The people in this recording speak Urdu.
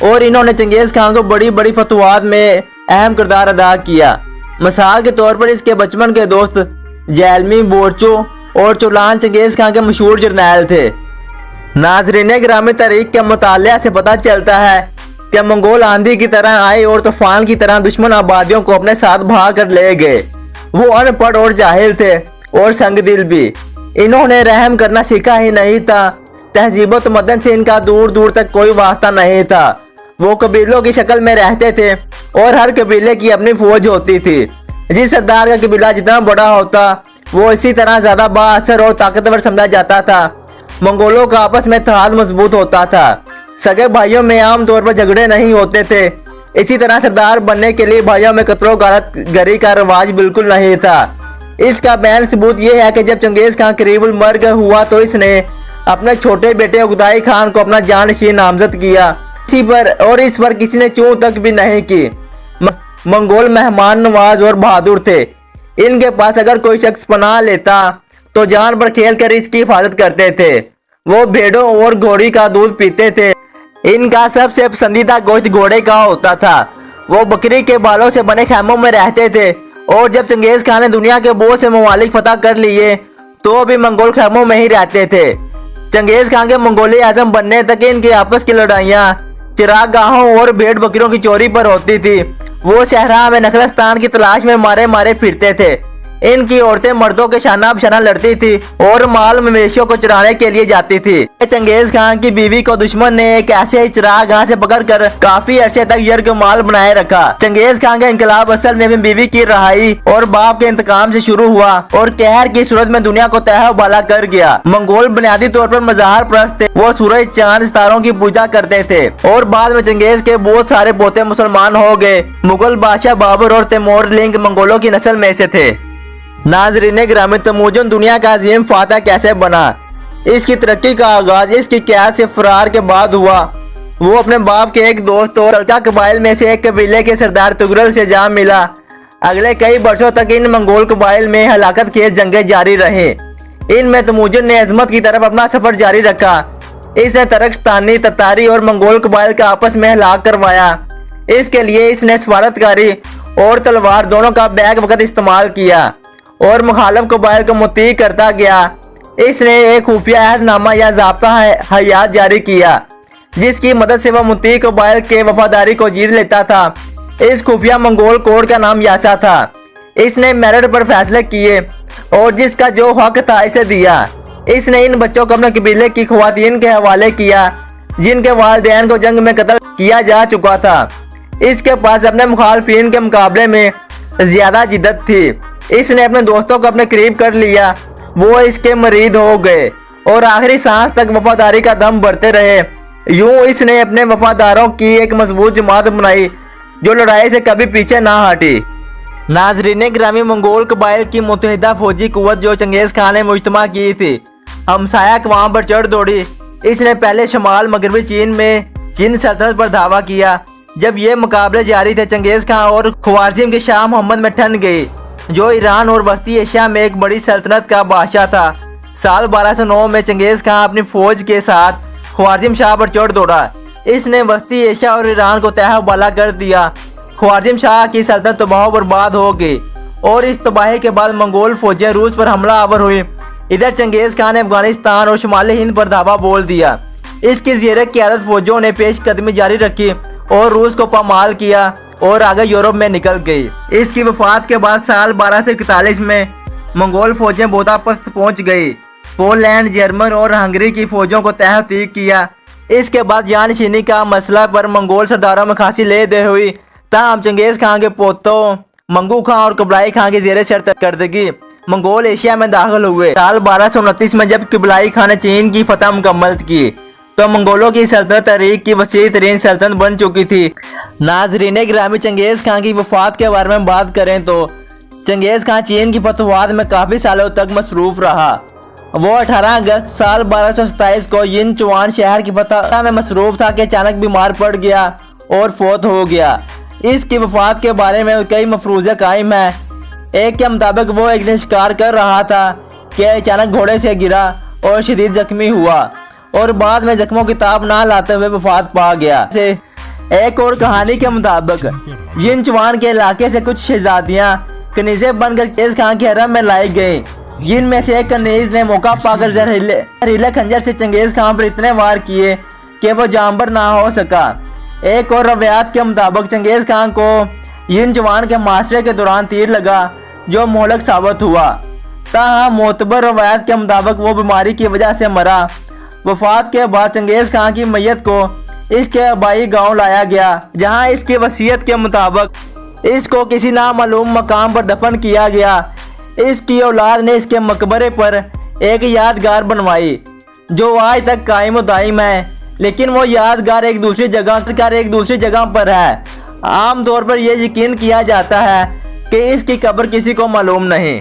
اور انہوں نے چنگیز خان کو بڑی بڑی فتوحات میں اہم کردار ادا کیا۔ مثال کے طور پر اس کے بچپن کے دوست جیلمی، بورچو اور چولان چنگیز خان کے مشہور جرنیل تھے۔ ناظرین گرامی، تاریخ کے مطالعہ سے پتہ چلتا ہے کہ منگول آندھی کی طرح آئے اور طوفان کی طرح دشمن آبادیوں کو اپنے ساتھ بھا کر لے گئے۔ وہ ان پڑھ اور جاہل تھے اور سنگ دل بھی۔ انہوں نے رحم کرنا سیکھا ہی نہیں تھا۔ تہذیب و تمدن سے ان کا دور دور تک کوئی واسطہ نہیں تھا۔ وہ قبیلوں کی شکل میں رہتے تھے اور ہر قبیلے کی اپنی فوج ہوتی تھی۔ جس سردار کا قبیلہ جتنا بڑا ہوتا وہ اسی طرح زیادہ با اثر اور طاقتور سمجھا جاتا تھا۔ منگولوں کا آپس میں اتحاد مضبوط ہوتا تھا۔ سگے بھائیوں میں عام طور پر جھگڑے نہیں ہوتے تھے۔ اسی طرح سردار بننے کے لیے بھائیوں میں قتل و غارت گری کا رواج بالکل نہیں تھا۔ اس کا بین ثبوت یہ ہے کہ جب چنگیز خان قریب المرگ ہوا تو اس نے اپنے چھوٹے بیٹے عقدائی خان کو اپنا جانشین نامزد کیا، اس پر کسی نے چوں تک بھی نہیں کی۔ منگول مہمان نواز اور بہادر تھے۔ ان کے پاس اگر کوئی شخص پناہ لیتا تو جان پر کھیل کر اس کی حفاظت کرتے تھے۔ وہ بھیڑوں اور گھوڑی کا دودھ پیتے تھے۔ ان کا سب سے پسندیدہ گوشت گھوڑے کا ہوتا تھا۔ وہ بکری کے بالوں سے بنے خیموں میں رہتے تھے اور جب چنگیز خان نے دنیا کے بہت سے ممالک فتح کر لیے تو بھی منگول خیموں میں ہی رہتے تھے۔ چنگیز خان کے منگولی اعظم بننے تک ان کی آپس کی لڑائیاں چراغ گاہوں اور بھیڑ بکریوں کی چوری پر ہوتی تھی۔ وہ صحرا میں نخلستان کی تلاش میں مارے مارے پھرتے تھے۔ ان کی عورتیں مردوں کے شانہ بشانہ لڑتی تھی اور مال مویشیوں کو چرانے کے لیے جاتی تھی۔ چنگیز خان کی بیوی کو دشمن نے ایک ایسے ہی چراغ گاہ سے پکڑ کر کافی عرصے تک یرغمال بنائے رکھا۔ چنگیز خان کا انقلاب اصل میں اپنی بیوی کی رہائی اور باپ کے انتقام سے شروع ہوا اور قہر کی صورت میں دنیا کو تہہ و بالا کر گیا۔ منگول بنیادی طور پر مظاہر پرست تھے۔ وہ سورج، چاند، ستاروں کی پوجا کرتے تھے اور بعد میں چنگیز کے بہت سارے پوتے مسلمان ہو گئے۔ مغل بادشاہ بابر اور تیمور لنگ منگولوں کی نسل میں سے تھے۔ ناظرین گرامی، تموجن دنیا کا عظیم فاتح کیسے بنا؟ اس کی ترقی کا آغاز اس کی قیادت سے فرار کے بعد ہوا۔ وہ اپنے باپ کے ایک دوست اور تلکا قبائل میں سے ایک قبیلے کے سردار تغرل سے جا ملا۔ اگلے کئی برسوں تک ان منگول قبائل میں ہلاکت خیز جنگیں جاری رہیں۔ ان میں تموجن نے عظمت کی طرف اپنا سفر جاری رکھا۔ اس نے ترکستانی، تتاری اور منگول قبائل کا آپس میں ہلاک کروایا۔ اس کے لیے اس نے سفارتکاری اور تلوار دونوں کا بیک وقت استعمال کیا اور مخالف قبائل کو مطیع کرتا گیا۔ اس نے ایک خفیہ عہد نامہ یا ضابطہ حیات جاری کیا جس کی مدد سے وہ مطیع قبائل کے وفاداری کو جیت لیتا تھا۔ اس خفیہ منگول کوڈ کا نام یاسا تھا۔ اس نے میرٹ پر فیصلے کیے اور جس کا جو حق تھا اسے دیا۔ اس نے ان بچوں کو اپنے قبیلے کی خواتین کے حوالے کیا جن کے والدین کو جنگ میں قتل کیا جا چکا تھا۔ اس کے پاس اپنے مخالفین کے مقابلے میں زیادہ جدت تھی۔ اس نے اپنے دوستوں کو اپنے قریب کر لیا۔ وہ اس کے مرید ہو گئے اور آخری سانس تک وفاداری کا دم بھرتے رہے۔ یوں اس نے اپنے وفاداروں کی ایک مضبوط جماعت بنائی جو لڑائی سے کبھی پیچھے نہ ہٹی۔ ناظرین گرامی، منگول قبائل کی متحدہ فوجی قوت جو چنگیز خان نے مجتمع کی تھی ہمسایہ اقوام پر چڑھ دوڑی۔ اس نے پہلے شمال مغربی چین میں چین سلطنت پر دعویٰ کیا۔ جب یہ مقابلے جاری تھے چنگیز خان اور خوارزم کے شاہ محمد میں ٹھن گئی جو ایران اور وسطی ایشیا میں ایک بڑی سلطنت کا بادشاہ تھا۔ سال 1209 میں چنگیز خان اپنی فوج کے ساتھ خوارزم شاہ پر چڑھ دوڑا۔ اس نے وسطی ایشیا اور ایران کو تہہ و بالا کر دیا۔ خوارزم شاہ کی سلطنت تباہ و برباد ہو گئی اور اس تباہی کے بعد منگول فوجیں روس پر حملہ آور ہوئی۔ ادھر چنگیز خان نے افغانستان اور شمالی ہند پر دھاوا بول دیا۔ اس کی زیر قیادت فوجوں نے پیش قدمی جاری رکھی اور روس کو پامال کیا اور آگے یورپ میں نکل گئی۔ اس کی وفات کے بعد سال 1241 میں منگول فوجیں بوداپست پہنچ گئی۔ پولینڈ، جرمن اور ہنگری کی فوجوں کو تحقیق کیا۔ اس کے بعد جانشینی کا مسئلہ پر منگول سرداروں میں خاصی لے دے ہوئی۔ تاہم چنگیز خان کے پوتوں منگو خان اور قبلائی خان کی زیر سرکردگی منگول ایشیا میں داخل ہوئے۔ سال 1229 میں جب قبلائی خان نے چین کی فتح مکمل کی تو منگولوں کی سلطنت تاریخ کی وسیع ترین سلطنت بن چکی تھی۔ ناظرین گرامی، چنگیز خان کی وفات کے بارے میں بات کریں تو چنگیز خان چین کی فتوحات میں کافی سالوں تک مصروف رہا۔ وہ 18 اگست سال 1227 کو ین چوان شہر کی فتح میں مصروف تھا کہ اچانک بیمار پڑ گیا اور فوت ہو گیا۔ اس کی وفات کے بارے میں کئی مفروضے قائم ہیں۔ ایک کے مطابق وہ ایک دن شکار کر رہا تھا کہ اچانک گھوڑے سے گرا اور شدید زخمی ہوا اور بعد میں زخموں کی تاب نہ لاتے ہوئے وفات پا گیا۔ ایک اور کہانی کے مطابق ینچوان کے علاقے سے کچھ شہزادیاں کنیزیں بن کر چنگیز خان کے حرم میں لائی گئیں، جن میں سے ایک کنیز نے موقع پا کر زہریلے خنجر سے چنگیز خان پر اتنے وار کیے کہ وہ جانبر نہ ہو سکا۔ ایک اور روایات کے مطابق چنگیز خان کو ینچوان کے معاشرے کے دوران تیر لگا جو مہلک ثابت ہوا، تاہم معتبر روایات کے مطابق وہ بیماری کی وجہ سے مرا۔ وفات کے بعد چنگیز خان کی میت کو اس کے آبائی گاؤں لایا گیا، جہاں اس کی وصیت کے مطابق اس کو کسی نامعلوم مقام پر دفن کیا گیا۔ اس کی اولاد نے اس کے مقبرے پر ایک یادگار بنوائی جو آج تک قائم و دائم ہے، لیکن وہ یادگار ایک دوسری جگہ پر ہے۔ عام طور پر یہ یقین کیا جاتا ہے کہ اس کی قبر کسی کو معلوم نہیں۔